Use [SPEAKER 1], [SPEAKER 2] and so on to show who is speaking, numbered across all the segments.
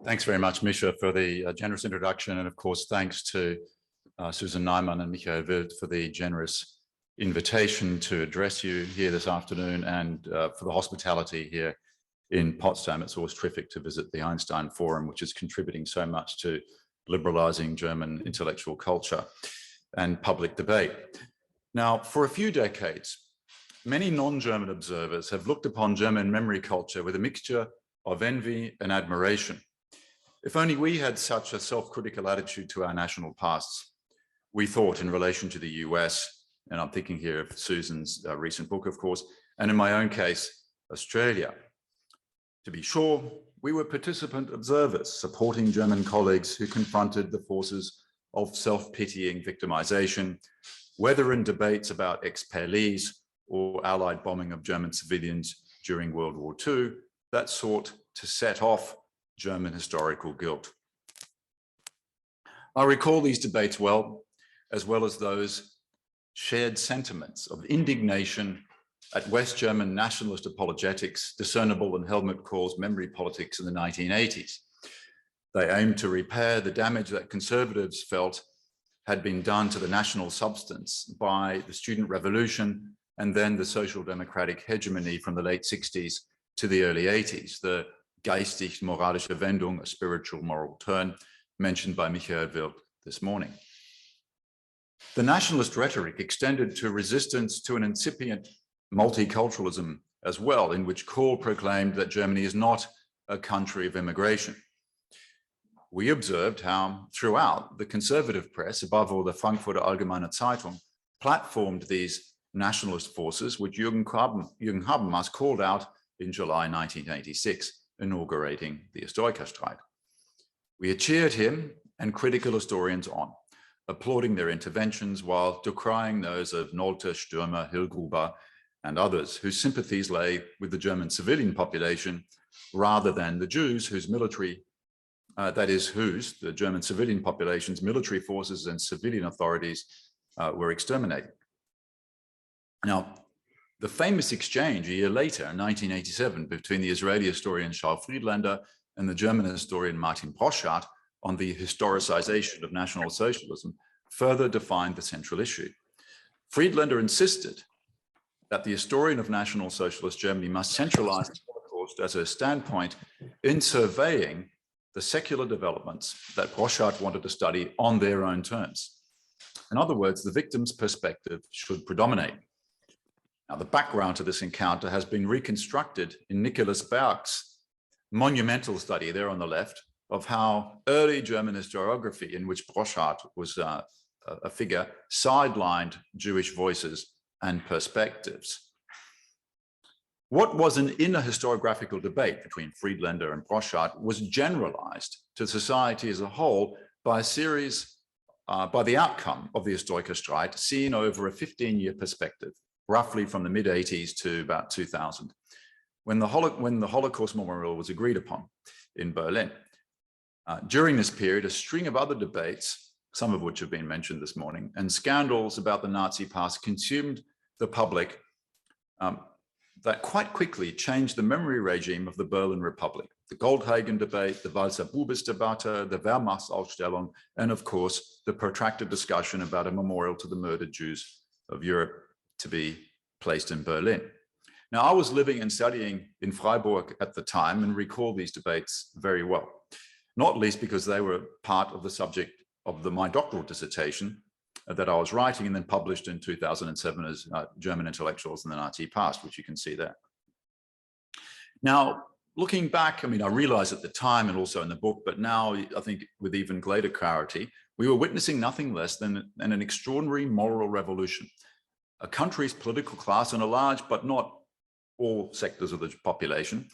[SPEAKER 1] Thanks very much, Misha, for the generous introduction. And of course, thanks to Susan Neiman and Michael Wild for the generous invitation to address you here this afternoon, and for the hospitality here in Potsdam. It's always terrific to visit the Einstein Forum, which is contributing so much to liberalizing German intellectual culture and public debate. Now, for a few decades, many non-German observers have looked upon German memory culture with a mixture of envy and admiration. If only we had such a self-critical attitude to our national pasts, we thought, in relation to the US, and I'm thinking here of Susan's recent book, of course, and in my own case, Australia. To be sure, we were participant observers, supporting German colleagues who confronted the forces of self-pitying victimization, whether in debates about expellees or Allied bombing of German civilians during World War II, that sought to set off German historical guilt. I recall these debates well as those shared sentiments of indignation at West German nationalist apologetics, discernible in Helmut Kohl's memory politics in the 1980s. They aimed to repair the damage that conservatives felt had been done to the national substance by the student revolution and then the social democratic hegemony from the late 60s to the early 80s, the geistig-moralische Wendung, a spiritual moral turn, mentioned by Michael Wild this morning. The nationalist rhetoric extended to resistance to an incipient multiculturalism as well, in which Kohl proclaimed that Germany is not a country of immigration. We observed how throughout the conservative press, above all the Frankfurter Allgemeine Zeitung, platformed these nationalist forces, which Jürgen Habamas called out in July 1986, inaugurating the Historikerstreit. We had cheered him and critical historians on, applauding their interventions while decrying those of Nolte, Stürmer, Hillgruber, and others whose sympathies lay with the German civilian population rather than the Jews whose military, the German civilian population's military forces and civilian authorities were exterminated. Now, the famous exchange a year later, in 1987, between the Israeli historian Shaul Friedlander and the German historian Martin Broschardt on the historicization of National Socialism further defined the central issue. Friedlander insisted that the historian of National Socialist Germany must centralize the Holocaust as a standpoint in surveying the secular developments that Broschardt wanted to study on their own terms. In other words, the victim's perspective should predominate. Now, the background to this encounter has been reconstructed in Nicholas Berg's monumental study there on the left of how early German historiography, in which Broschardt was a figure, sidelined Jewish voices and perspectives. What was an inner historiographical debate between Friedlander and Broschardt was generalized to society as a whole by by the outcome of the Historikerstreit seen over a 15-year perspective, roughly from the mid-80s to about 2000, when the Holocaust Memorial was agreed upon in Berlin. During this period, a string of other debates, some of which have been mentioned this morning, and scandals about the Nazi past consumed the public that quite quickly changed the memory regime of the Berlin Republic. The Goldhagen debate, the Walser Bubis-Debatte, the Wehrmachtsausstellung, and of course, the protracted discussion about a memorial to the murdered Jews of Europe to be placed in Berlin. Now, I was living and studying in Freiburg at the time and recall these debates very well, not least because they were part of the subject of my doctoral dissertation that I was writing and then published in 2007 as German Intellectuals in the Nazi Past, which you can see there. Now, looking back, I mean, I realized at the time and also in the book, but now I think with even greater clarity, we were witnessing nothing less than an extraordinary moral revolution. A country's political class and a large, but not all sectors of the population,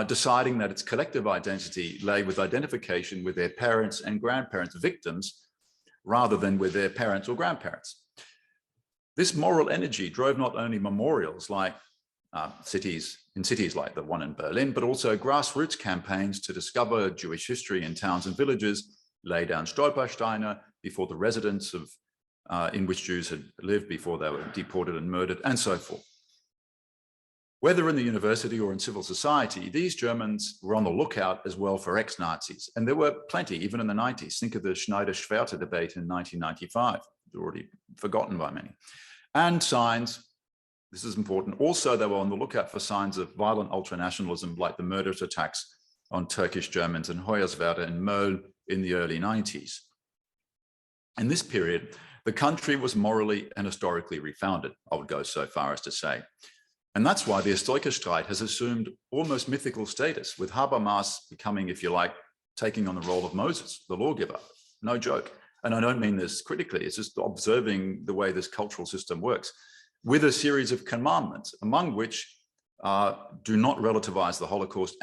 [SPEAKER 1] deciding that its collective identity lay with identification with their parents and grandparents, victims, rather than with their parents or grandparents. This moral energy drove not only memorials like cities like the one in Berlin, but also grassroots campaigns to discover Jewish history in towns and villages, lay down Stolpersteine before the residents of in which Jews had lived before they were deported and murdered, and so forth. Whether in the university or in civil society, these Germans were on the lookout as well for ex-Nazis. And there were plenty, even in the 90s. Think of the Schneider-Schwerter debate in 1995, already forgotten by many. And signs, this is important, also they were on the lookout for signs of violent ultranationalism, like the murderous attacks on Turkish Germans in Hoyerswerda and Möll in the early 90s. In this period, the country was morally and historically refounded, I would go so far as to say. And that's why the Historikerstreit has assumed almost mythical status, with Habamas becoming, if you like, taking on the role of Moses, the lawgiver. No joke. And I don't mean this critically, it's just observing the way this cultural system works, with a series of commandments, among which do not relativize the Holocaust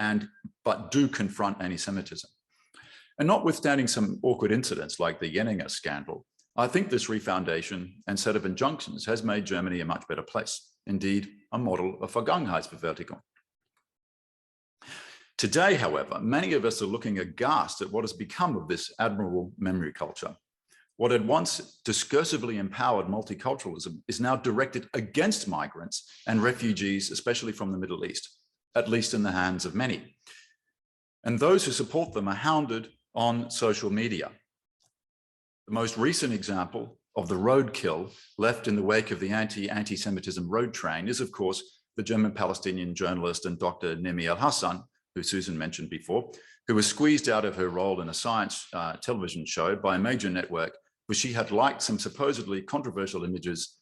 [SPEAKER 1] but do confront anti-Semitism. And notwithstanding some awkward incidents like the Jenninger scandal, I think this refoundation and set of injunctions has made Germany a much better place. Indeed, a model of Vergangenheitsbewältigung. Today, however, many of us are looking aghast at what has become of this admirable memory culture. What had once discursively empowered multiculturalism is now directed against migrants and refugees, especially from the Middle East, at least in the hands of many. And those who support them are hounded on social media. The most recent example of the roadkill left in the wake of the anti-Semitism road train is, of course, the German-Palestinian journalist and Dr. Nemi El-Hassan, who Susan mentioned before, who was squeezed out of her role in a science television show by a major network where she had liked some supposedly controversial images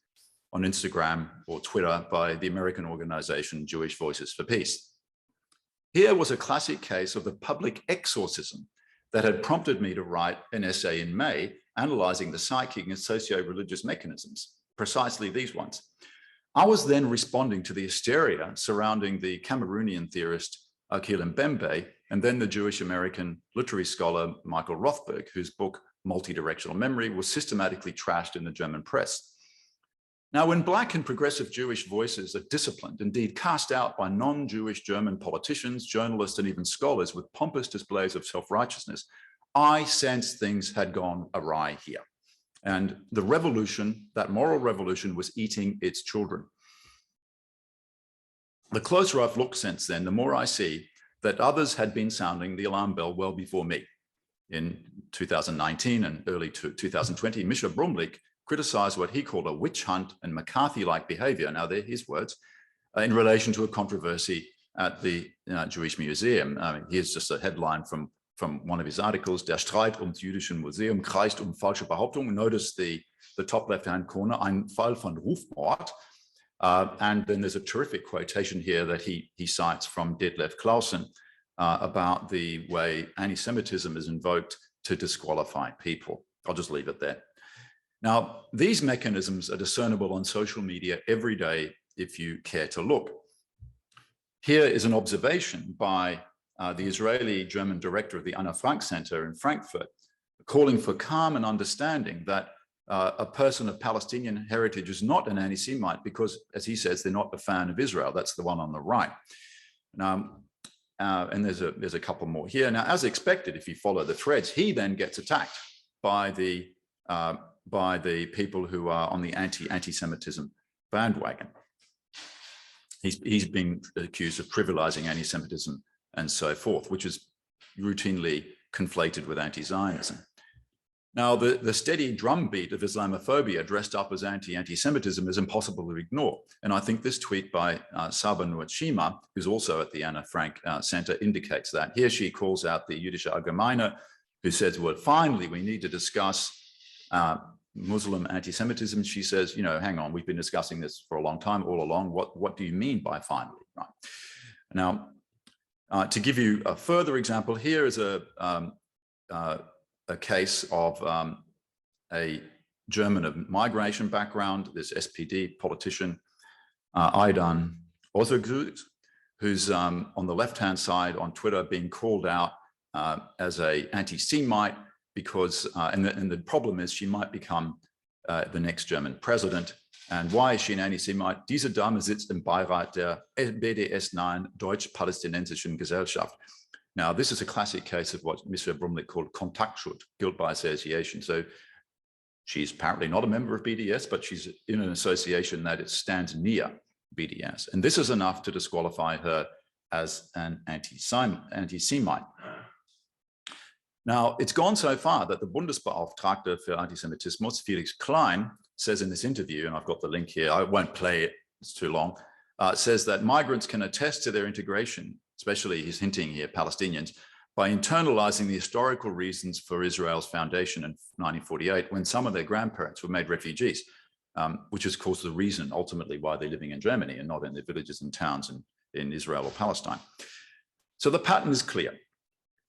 [SPEAKER 1] on Instagram or Twitter by the American organization Jewish Voices for Peace. Here was a classic case of the public exorcism that had prompted me to write an essay in May analyzing the psychic and socio-religious mechanisms, precisely these ones. I was then responding to the hysteria surrounding the Cameroonian theorist Achille Mbembe, and then the Jewish-American literary scholar Michael Rothberg, whose book Multidirectional Memory was systematically trashed in the German press. Now, when Black and progressive Jewish voices are disciplined, indeed cast out by non-Jewish German politicians, journalists, and even scholars with pompous displays of self-righteousness, I sensed things had gone awry here. And the revolution, that moral revolution, was eating its children. The closer I've looked since then, the more I see that others had been sounding the alarm bell well before me. In 2019 and early 2020, Misha Brumlik criticized what he called a witch hunt and McCarthy-like behavior, now they're his words, in relation to a controversy at the Jewish Museum. I mean, here's just a headline from one of his articles, Der Streit ums Jüdische Museum kreist falsche Behauptungen. Notice the top left-hand corner, ein Fall von Rufmord. And then there's a terrific quotation here that he cites from Detlef Clausen about the way anti-Semitism is invoked to disqualify people. I'll just leave it there. Now, these mechanisms are discernible on social media every day if you care to look. Here is an observation by the Israeli-German director of the Anna Frank Center in Frankfurt, calling for calm and understanding that a person of Palestinian heritage is not an anti-Semite because, as he says, they're not a fan of Israel. That's the one on the right. Now, and there's a couple more here. Now, as expected, if you follow the threads, he then gets attacked by the people who are on the anti-Semitism bandwagon. He's been accused of trivializing anti-Semitism and so forth, which is routinely conflated with anti-Zionism. Now, the steady drumbeat of Islamophobia dressed up as anti-Semitism is impossible to ignore. And I think this tweet by Saba Nuachima, who's also at the Anna Frank Center, indicates that. Here she calls out the Jüdische Allgemeine, who says, well, finally, we need to discuss Muslim anti-Semitism. She says, you know, hang on, we've been discussing this for a long time, all along. What do you mean by finally? Right. Now, to give you a further example, here is a case of a German of migration background, this SPD politician, Aidan Ozurgut, who's on the left-hand side on Twitter being called out as an anti-Semite because, and the problem is she might become the next German president. And why is she an anti-Semite? Diese Dame sitzt im Beirat der BDS-nahen Deutsch-Palästinensischen Gesellschaft. Now, this is a classic case of what Mr. Brumlik called Kontaktschuld, guilt by association. So she's apparently not a member of BDS, but she's in an association that it stands near. BDS. And this is enough to disqualify her as an anti-Semite. Now, it's gone so far that the Bundesbeauftragte für Antisemitismus, Felix Klein, says in this interview, and I've got the link here, I won't play it, it's too long, says that migrants can attest to their integration, especially he's hinting here, Palestinians, by internalizing the historical reasons for Israel's foundation in 1948, when some of their grandparents were made refugees, which is, of course, the reason ultimately why they're living in Germany and not in their villages and towns in Israel or Palestine. So the pattern is clear.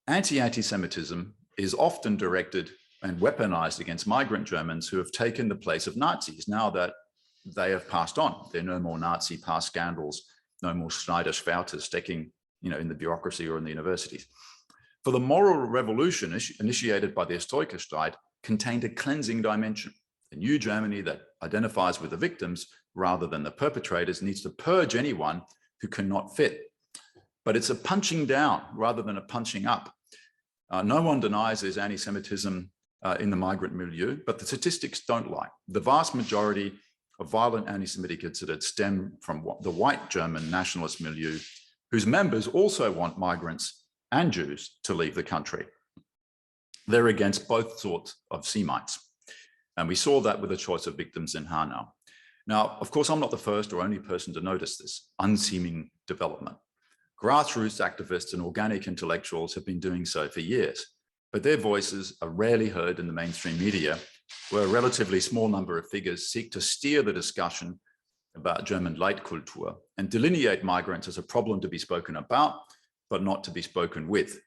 [SPEAKER 1] Anti-Semitism is often directed and weaponized against migrant Germans who have taken the place of Nazis now that they have passed on. There are no more Nazi past scandals, no more Schneider-Schwerters sticking, in the bureaucracy or in the universities. For the moral revolution initiated by the Historikerstreit contained a cleansing dimension. The new Germany that identifies with the victims rather than the perpetrators needs to purge anyone who cannot fit. But it's a punching down rather than a punching up. No one denies there's anti-Semitism in the migrant milieu, but the statistics don't lie. The vast majority of violent anti-Semitic incidents stem from the white German nationalist milieu, whose members also want migrants and Jews to leave the country. They're against both sorts of Semites. And we saw that with the choice of victims in Hanau. Now, of course, I'm not the first or only person to notice this unseeming development. Grassroots activists and organic intellectuals have been doing so for years, but their voices are rarely heard in the mainstream media, where a relatively small number of figures seek to steer the discussion about German Leitkultur and delineate migrants as a problem to be spoken about, but not to be spoken with.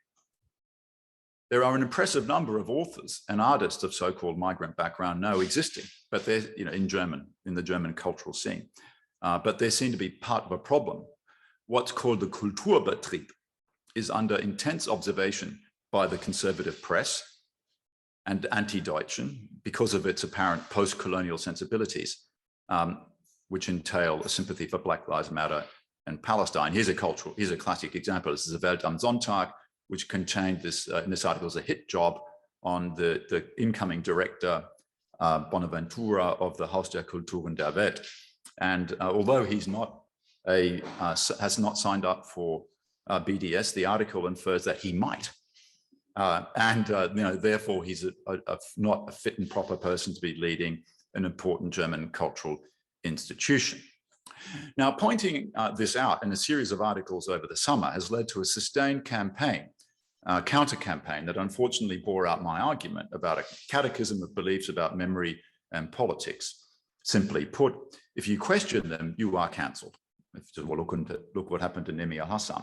[SPEAKER 1] There are an impressive number of authors and artists of so-called migrant background now existing, but they're in the German cultural scene. But they seem to be part of a problem. What's called the Kulturbetrieb is under intense observation by the conservative press and anti-Deutschen because of its apparent post-colonial sensibilities, which entail a sympathy for Black Lives Matter and Palestine. Here's a classic example. This is a Welt am Sonntag, which contained this, in this article, is a hit job on the incoming director, Bonaventura, of the Haus der Kulturen der Welt. And although he's not has not signed up for BDS, the article infers that he might. Therefore, he's not a fit and proper person to be leading an important German cultural institution. Now, pointing this out in a series of articles over the summer has led to a sustained campaign, counter-campaign, that unfortunately bore out my argument about a catechism of beliefs about memory and politics. Simply put, if you question them, you are cancelled. Well, look what happened to Nemi al-Hassan.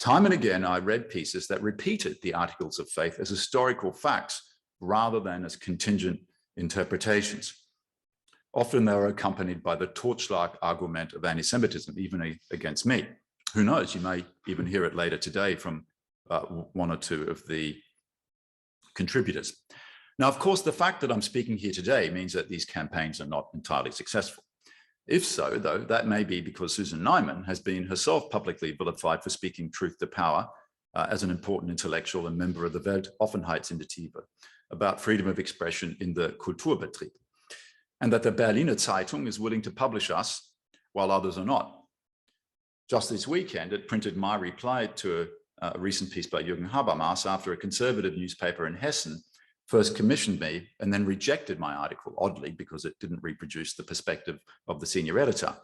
[SPEAKER 1] Time and again, I read pieces that repeated the articles of faith as historical facts rather than as contingent interpretations. Often they are accompanied by the Totschlag argument of anti-Semitism, even against me. Who knows, you may even hear it later today from one or two of the contributors. Now, of course, the fact that I'm speaking here today means that these campaigns are not entirely successful. If so, though, that may be because Susan Neiman has been herself publicly vilified for speaking truth to power as an important intellectual and member of the Weltoffenheitsinitiative about freedom of expression in the Kulturbetrieb, and that the Berliner Zeitung is willing to publish us while others are not. Just this weekend, it printed my reply to a recent piece by Jürgen Habamas after a conservative newspaper in Hessen first commissioned me and then rejected my article, oddly, because it didn't reproduce the perspective of the senior editor.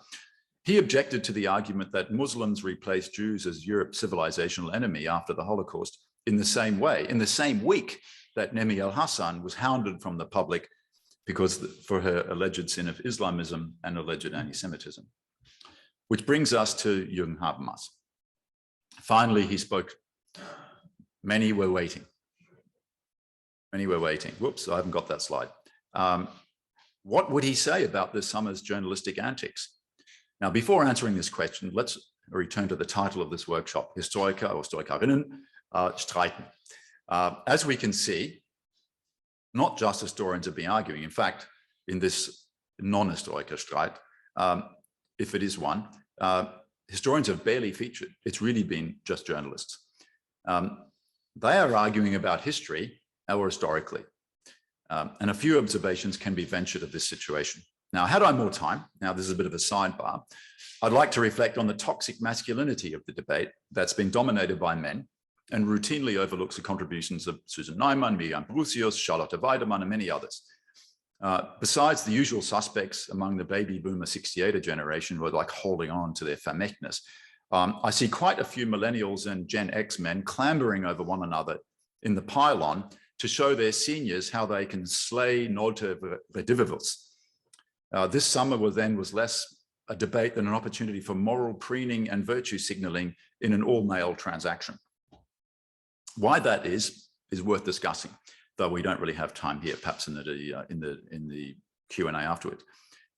[SPEAKER 1] He objected to the argument that Muslims replaced Jews as Europe's civilizational enemy after the Holocaust in the same way, in the same week that Nemi al-Hassan was hounded from the public for her alleged sin of Islamism and alleged anti-Semitism. Which brings us to Jürgen Habermas. Finally, he spoke. Many were waiting. Many were waiting. Whoops, I haven't got that slide. What would he say about this summer's journalistic antics? Now, before answering this question, let's return to the title of this workshop, Historiker or Historikerinnen streiten. As we can see, not just historians have been arguing. In fact, in this non-Historikerstreit, if it is one, historians have barely featured. It's really been just journalists. They are arguing about history or historically. And a few observations can be ventured of this situation. Now, had I more time, now this is a bit of a sidebar, I'd like to reflect on the toxic masculinity of the debate that's been dominated by men and routinely overlooks the contributions of Susan Neiman, Miriam Brusius, Charlotte Weidemann, and many others. Besides the usual suspects among the baby boomer 68er generation who are like holding on to their Vermächtnis, I see quite a few millennials and Gen X men clambering over one another in the pylon to show their seniors how they can slay Nolte Redivivus. This summer was less a debate than an opportunity for moral preening and virtue signaling in an all-male transaction. Why that is worth discussing, though we don't really have time here, perhaps in the Q&A afterwards.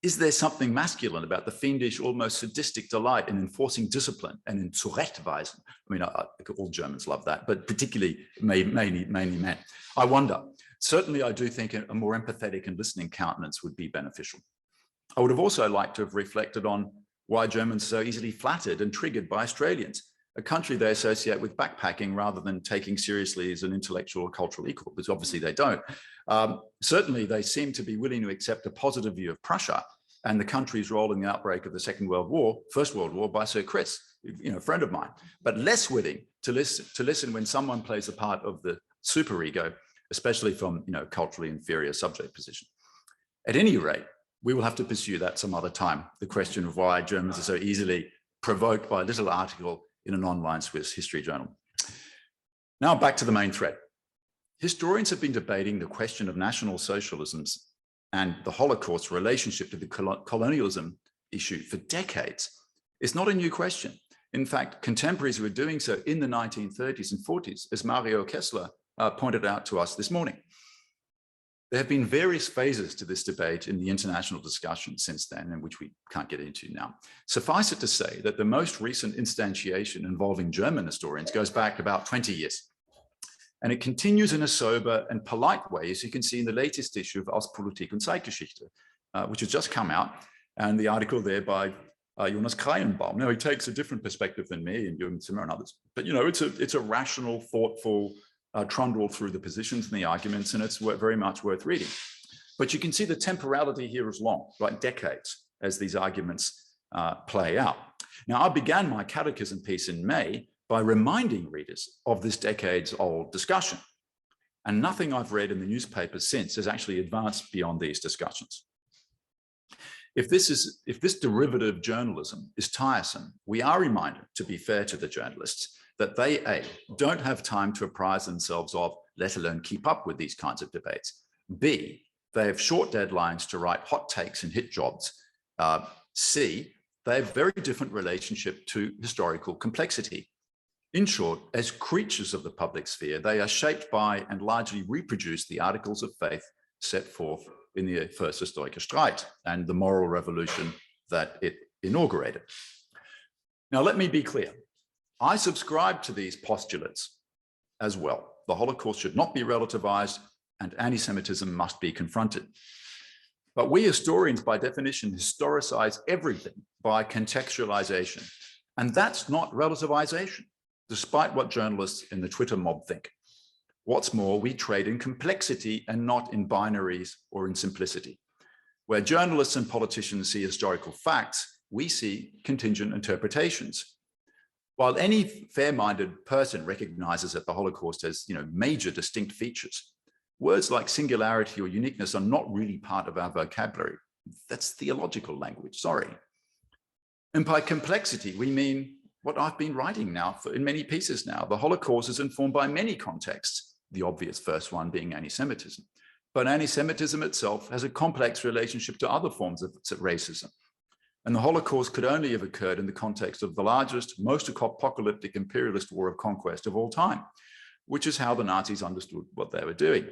[SPEAKER 1] Is there something masculine about the fiendish, almost sadistic delight in enforcing discipline and in Zurechtweisen? I mean, all Germans love that, but particularly mainly men. I wonder. Certainly, I do think a more empathetic and listening countenance would be beneficial. I would have also liked to have reflected on why Germans are so easily flattered and triggered by Australians, a country they associate with backpacking rather than taking seriously as an intellectual or cultural equal, because obviously they don't. Certainly, they seem to be willing to accept a positive view of Prussia and the country's role in the outbreak of the First World War by Sir Chris, a friend of mine, but less willing to listen when someone plays a part of the superego, especially from culturally inferior subject position. At any rate, we will have to pursue that some other time, the question of why Germans are so easily provoked by a little article in an online Swiss history journal. Now back to the main thread. Historians have been debating the question of National Socialism's and the Holocaust's relationship to the colonialism issue for decades. It's not a new question. In fact, contemporaries were doing so in the 1930s and 40s, as Mario Kessler pointed out to us this morning. There have been various phases to this debate in the international discussion since then, and which we can't get into now. Suffice it to say that the most recent instantiation involving German historians goes back about 20 years. And it continues in a sober and polite way, as you can see in the latest issue of Aus Politik und Zeitgeschichte, which has just come out, and the article there by Jonas Kreienbaum. Now, he takes a different perspective than me and Jürgen Zimmer and others, but it's a rational, thoughtful, trundle through the positions and the arguments, and it's very much worth reading. But you can see the temporality here is long, like decades, as these arguments play out. Now, I began my catechism piece in May by reminding readers of this decades-old discussion, and nothing I've read in the newspapers since has actually advanced beyond these discussions. If this derivative journalism is tiresome, we are reminded, to be fair to the journalists, that they, A, don't have time to apprise themselves of, let alone keep up with these kinds of debates. B, they have short deadlines to write hot takes and hit jobs. C, they have very different relationship to historical complexity. In short, as creatures of the public sphere, they are shaped by and largely reproduce the articles of faith set forth in the First Historischer Streit and the moral revolution that it inaugurated. Now, let me be clear. I subscribe to these postulates as well. The Holocaust should not be relativized and anti-Semitism must be confronted. But we historians, by definition, historicize everything by contextualization. And that's not relativization, despite what journalists in the Twitter mob think. What's more, we trade in complexity and not in binaries or in simplicity. Where journalists and politicians see historical facts, we see contingent interpretations. While any fair-minded person recognizes that the Holocaust has, major distinct features, words like singularity or uniqueness are not really part of our vocabulary. That's theological language, sorry. And by complexity, we mean what I've been writing now in many pieces now. The Holocaust is informed by many contexts, the obvious first one being anti-Semitism. But anti-Semitism itself has a complex relationship to other forms of racism. And the Holocaust could only have occurred in the context of the largest, most apocalyptic imperialist war of conquest of all time, which is how the Nazis understood what they were doing.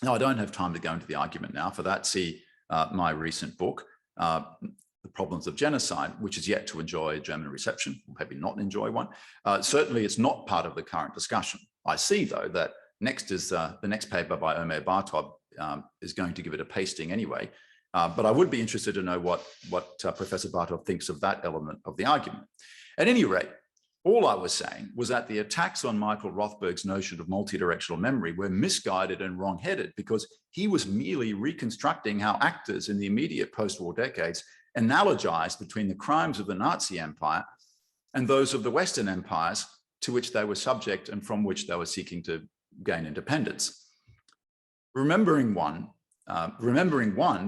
[SPEAKER 1] Now, I don't have time to go into the argument now. For that, see my recent book, The Problems of Genocide, which is yet to enjoy a German reception, maybe not enjoy one. Certainly, it's not part of the current discussion. I see, though, that next is the next paper by Omer Bartob is going to give it a pasting anyway. But I would be interested to know what Professor Bartob thinks of that element of the argument. At any rate, All I was saying was that the attacks on Michael Rothberg's notion of multidirectional memory were misguided and wrong-headed because he was merely reconstructing how actors in the immediate post-war decades analogized between the crimes of the Nazi Empire and those of the Western empires to which they were subject and from which they were seeking to gain independence. Remembering one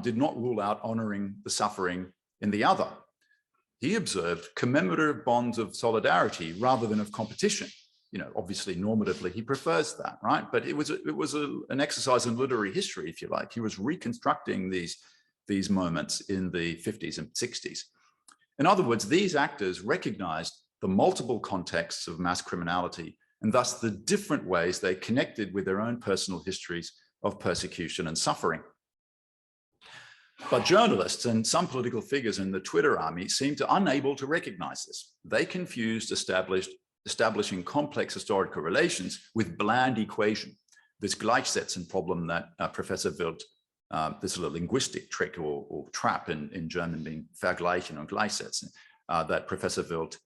[SPEAKER 1] did not rule out honoring the suffering in the other. He observed commemorative bonds of solidarity rather than of competition. You know, obviously, normatively, he prefers that, right? But it was an exercise in literary history, if you like. He was reconstructing these moments in the 50s and 60s. In other words, these actors recognized the multiple contexts of mass criminality and thus the different ways they connected with their own personal histories of persecution and suffering. But journalists and some political figures in the Twitter army seemed unable to recognize this. They confused establishing complex historical relations with bland equation, this Gleichsetzen problem that Professor Wild, this is a linguistic trick or trap in German being vergleichen und gleichsetzen, that Professor Wild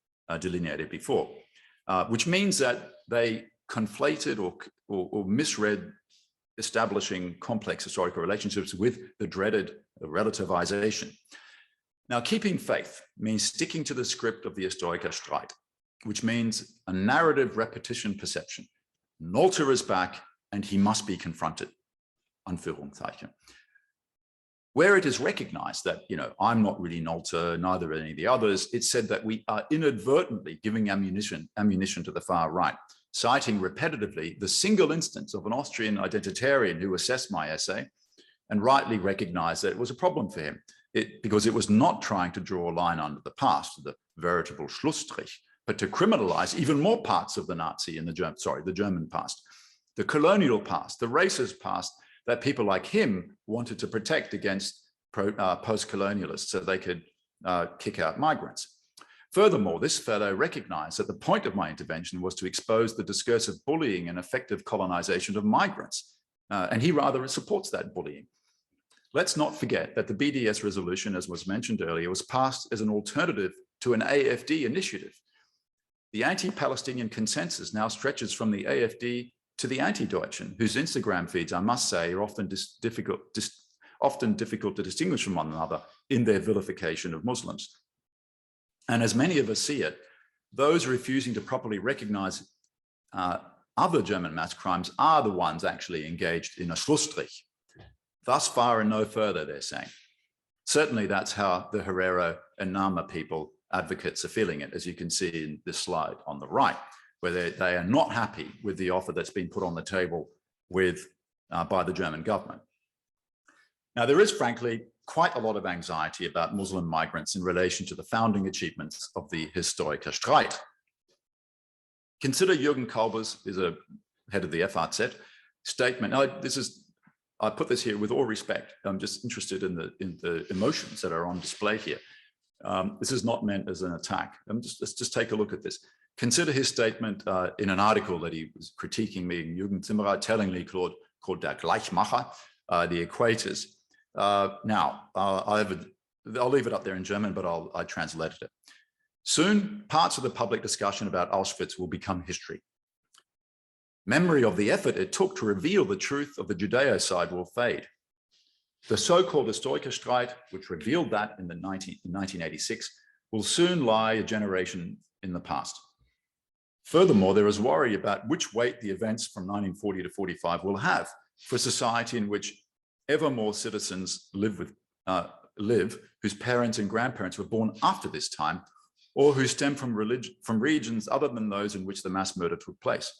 [SPEAKER 1] delineated before, which means that they conflated or misread establishing complex historical relationships with the dreaded relativization. Now, keeping faith means sticking to the script of the Historiker Streit, which means a narrative repetition perception. Nolte is back and he must be confronted, Anführungszeichen. Where it is recognized that, you know, I'm not really Nolte, neither are any of the others, it's said that we are inadvertently giving ammunition to the far right, citing repetitively the single instance of an Austrian identitarian who assessed my essay and rightly recognized that it was a problem for him because it was not trying to draw a line under the past, the veritable Schlussstrich, but to criminalize even more parts of the Nazi and the German past, the colonial past, the racist past that people like him wanted to protect against post-colonialists so they could kick out migrants. Furthermore, this fellow recognized that the point of my intervention was to expose the discursive bullying and effective colonization of migrants. And he rather supports that bullying. Let's not forget that the BDS resolution, as was mentioned earlier, was passed as an alternative to an AFD initiative. The anti-Palestinian consensus now stretches from the AFD to the anti-Deutschen, whose Instagram feeds, I must say, are often difficult to distinguish from one another in their vilification of Muslims. And as many of us see it, those refusing to properly recognize other German mass crimes are the ones actually engaged in a Schlussstrich. Thus far and no further, they're saying. Certainly that's how the Herero and Nama people advocates are feeling it, as you can see in this slide on the right, where they are not happy with the offer that's been put on the table by the German government. Now, there is frankly quite a lot of anxiety about Muslim migrants in relation to the founding achievements of the Historiker Streit. Consider Jürgen Kalber's, is a head of the FAZ, statement. Now, I put this here with all respect. I'm just interested in the emotions that are on display here. This is not meant as an attack. Let's just take a look at this. Consider his statement in an article that he was critiquing me and Jürgen Zimmerer, tellingly called Der Gleichmacher, the equators. Now, I'll leave it up there in German, but I translated it. Soon, parts of the public discussion about Auschwitz will become history. Memory of the effort it took to reveal the truth of the Judeocide will fade. The so-called Historiker Streit, which revealed that in 1986, will soon lie a generation in the past. Furthermore, there is worry about which weight the events from 1940 to 45 will have for a society in which ever more citizens live whose parents and grandparents were born after this time, or who stem from regions other than those in which the mass murder took place.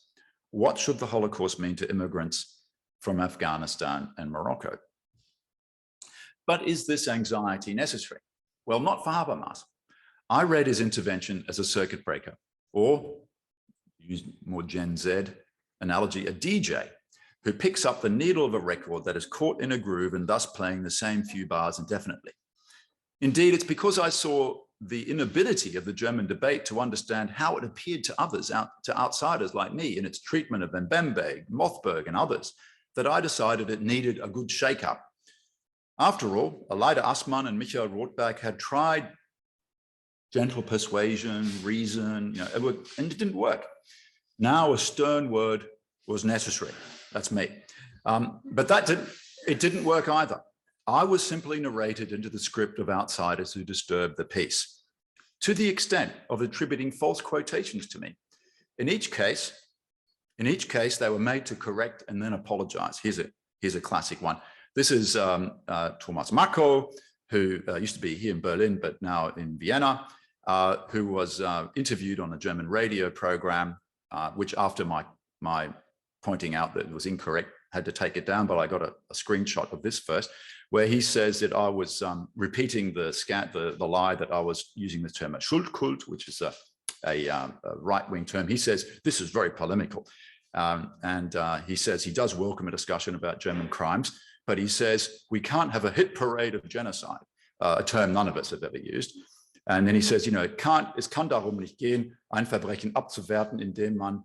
[SPEAKER 1] What should the Holocaust mean to immigrants from Afghanistan and Morocco? But is this anxiety necessary? Well, not for Habamas. I read his intervention as a circuit breaker, or use more Gen Z analogy, a DJ who picks up the needle of a record that is caught in a groove and thus playing the same few bars indefinitely. Indeed, it's because I saw the inability of the German debate to understand how it appeared to others, to outsiders like me, in its treatment of Mbembe, Mothberg, and others, that I decided it needed a good shake-up. After all, Aleida Assmann and Michael Rothberg had tried gentle persuasion, reason, and it didn't work. Now a stern word was necessary. That's me. But it didn't work either. I was simply narrated into the script of outsiders who disturbed the peace, to the extent of attributing false quotations to me. In each case, they were made to correct and then apologize. Here's a classic one. This is Thomas Mako, who used to be here in Berlin, but now in Vienna, who was interviewed on a German radio program, which after my pointing out that it was incorrect, had to take it down, but I got a screenshot of this first, where he says that I was repeating the lie that I was using the term Schuldkult, which is a right-wing term. He says, this is very polemical. And he says he does welcome a discussion about German crimes, but he says we can't have a hit parade of genocide, a term none of us have ever used. And then he says, es kann darum nicht gehen, ein Verbrechen abzuwerten, indem man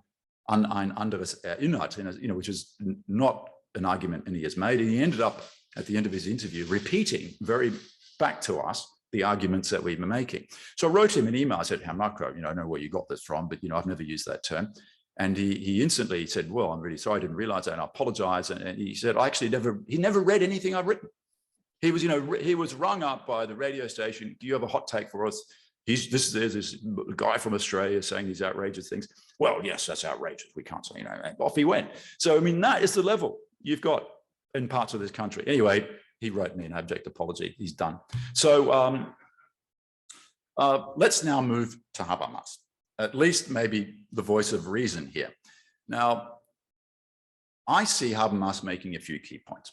[SPEAKER 1] an ein anderes erinnert, which is not an argument any has made. And he ended up at the end of his interview repeating back to us the arguments that we were making. So I wrote him an email. I said, Herr Marco, I know where you got this from, but I've never used that term. And he instantly said, well, I'm really sorry, I didn't realize that, and I apologize. And he said, he never read anything I've written. He was, he was rung up by the radio station. Do you have a hot take for us? There's this guy from Australia saying these outrageous things. Well, yes, that's outrageous. We can't say, off he went. So, that is the level you've got in parts of this country. Anyway, he wrote me an abject apology. He's done. So let's now move to Habamas, at least maybe the voice of reason here. Now, I see Habamas making a few key points.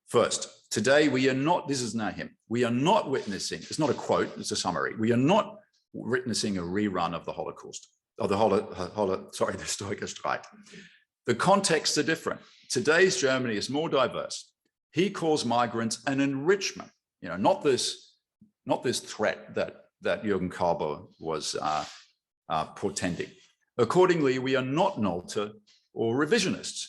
[SPEAKER 1] First, today we are not, this is now him, we are not witnessing, it's not a quote, it's a summary, we are not witnessing a rerun of the Holocaust, or the Stoikerstreit. The contexts are different. Today's Germany is more diverse. He calls migrants an enrichment, not this threat that Jürgen Kalber was portending. Accordingly, we are not Nolte or revisionists.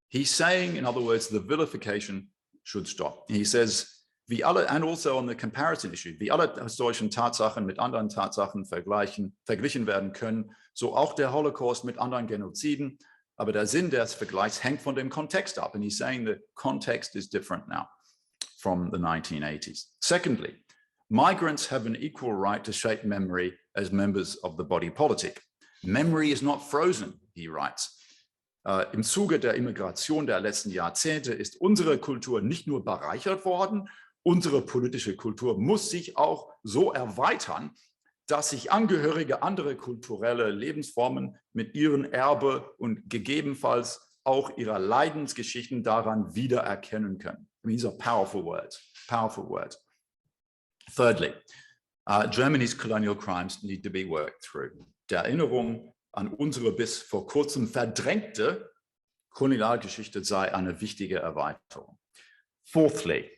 [SPEAKER 1] He's saying, in other words, the vilification should stop. He says, and also on the comparison issue, wie alle historischen Tatsachen mit anderen Tatsachen verglichen werden können, so auch der Holocaust mit anderen Genoziden. Aber der Sinn des Vergleichs hängt von dem Kontext ab. And he's saying the context is different now from the 1980s. Secondly, migrants have an equal right to shape memory as members of the body politic. Memory is not frozen, he writes. Im Zuge der Immigration der letzten Jahrzehnte ist unsere Kultur nicht nur bereichert worden, unsere politische Kultur muss sich auch so erweitern, dass sich Angehörige anderer kulturelle Lebensformen mit ihren Erbe und gegebenenfalls auch ihrer Leidensgeschichten daran wiedererkennen können. These are powerful words, powerful words. Thirdly, Germany's colonial crimes need to be worked through. Der Erinnerung an unsere bis vor kurzem verdrängte Kolonialgeschichte sei eine wichtige Erweiterung. Fourthly,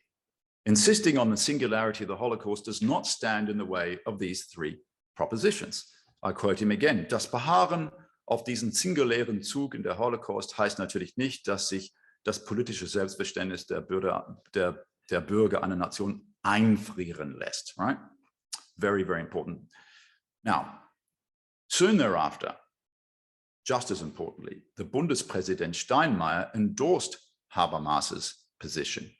[SPEAKER 1] insisting on the singularity of the Holocaust does not stand in the way of these three propositions. I quote him again. Das Beharren auf diesen singulären Zug in der Holocaust heißt natürlich nicht, dass sich das politische Selbstverständnis der Bürger einer Nation einfrieren lässt. Right? Very, very important. Now, soon thereafter, just as importantly, the Bundespräsident Steinmeier endorsed Habermas's position.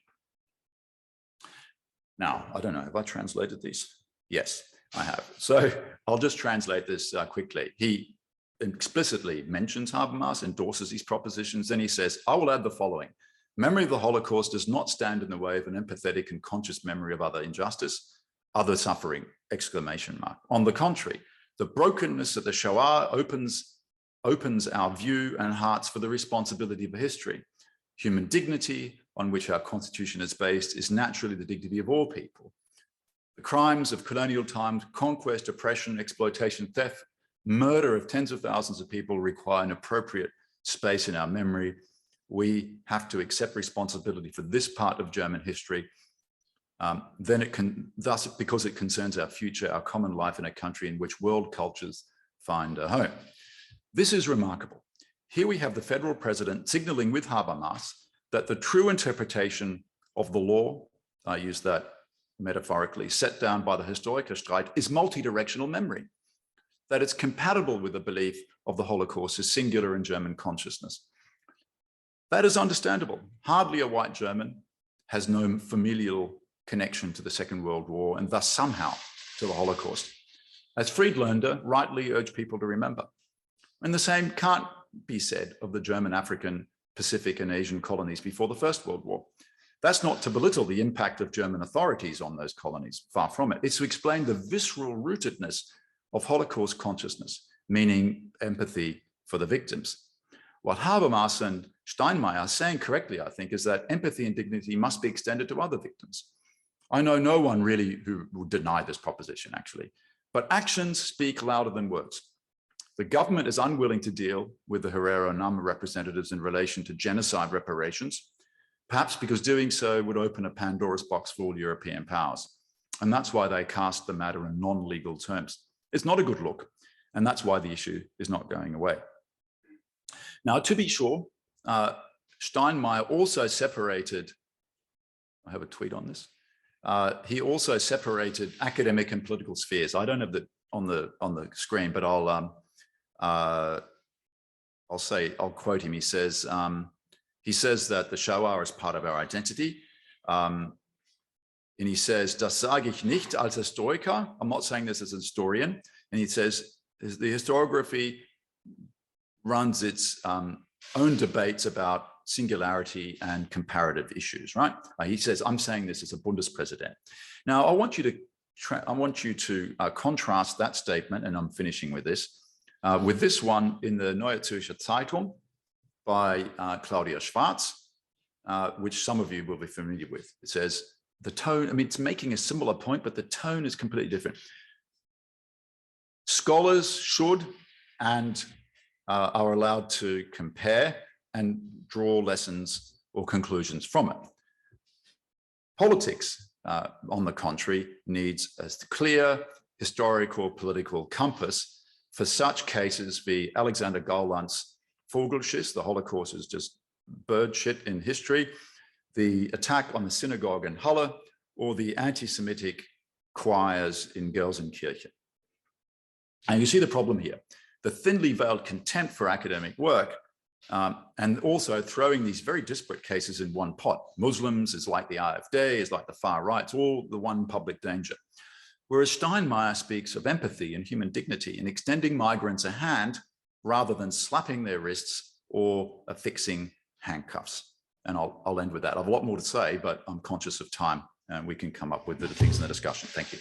[SPEAKER 1] Now, I don't know, have I translated these? Yes, I have. So I'll just translate this quickly. He explicitly mentions Habermas, endorses these propositions, then he says, I will add the following. Memory of the Holocaust does not stand in the way of an empathetic and conscious memory of other injustice, other suffering, exclamation mark. On the contrary, the brokenness of the Shoah opens our view and hearts for the responsibility of history. Human dignity, on which our constitution is based, is naturally the dignity of all people. The crimes of colonial times, conquest, oppression, exploitation, theft, murder of tens of thousands of people require an appropriate space in our memory. We have to accept responsibility for this part of German history. Then it can, thus, because it concerns our future, our common life in a country in which world cultures find a home. This is remarkable. Here we have the federal president signaling with Habermas that the true interpretation of the law, I use that metaphorically, set down by the Historikerstreit is multi-directional memory, that it's compatible with the belief of the Holocaust as singular in German consciousness. That is understandable. Hardly a white German has no familial connection to the Second World War and thus somehow to the Holocaust, as Friedlander rightly urged people to remember. And the same can't be said of the German, African, Pacific and Asian colonies before the First World War. That's not to belittle the impact of German authorities on those colonies, far from it. It's to explain the visceral rootedness of Holocaust consciousness, meaning empathy for the victims. What Habamas and Steinmeier are saying correctly, I think, is that empathy and dignity must be extended to other victims. I know no one really who would deny this proposition, actually, but actions speak louder than words. The government is unwilling to deal with the Herero Nama representatives in relation to genocide reparations, perhaps because doing so would open a Pandora's box for all European powers. And that's why they cast the matter in non-legal terms. It's not a good look, and that's why the issue is not going away. Now, to be sure, Steinmeier also separated, I have a tweet on this, he also separated academic and political spheres. I don't have that on the screen, but I'll quote him. He says that the Shoah is part of our identity. And he says, das sage ich nicht als Historiker. I'm not saying this as a historian. And he says, the historiography runs its own debates about singularity and comparative issues, right? He says, I'm saying this as a Bundespräsident. Now, I want you to contrast that statement, and I'm finishing with this one in the Neue Zürcher Zeitung by Claudia Schwarz, which some of you will be familiar with. It says, the tone, I mean, it's making a similar point, but the tone is completely different. Scholars should and are allowed to compare and draw lessons or conclusions from it. Politics, on the contrary, needs a clear historical political compass for such cases be Alexander Gauland's Vogelschiss, the Holocaust is just bird shit in history, the attack on the synagogue in Halle, or the anti-Semitic choirs in Gelsenkirchen. And you see the problem here. The thinly veiled contempt for academic work and also throwing these very disparate cases in one pot. Muslims is like the AfD, is like the far right, it's all the one public danger. Whereas Steinmeier speaks of empathy and human dignity and extending migrants a hand rather than slapping their wrists or affixing handcuffs. And I'll end with that. I have a lot more to say, but I'm conscious of time and we can come up with the things in the discussion. Thank you.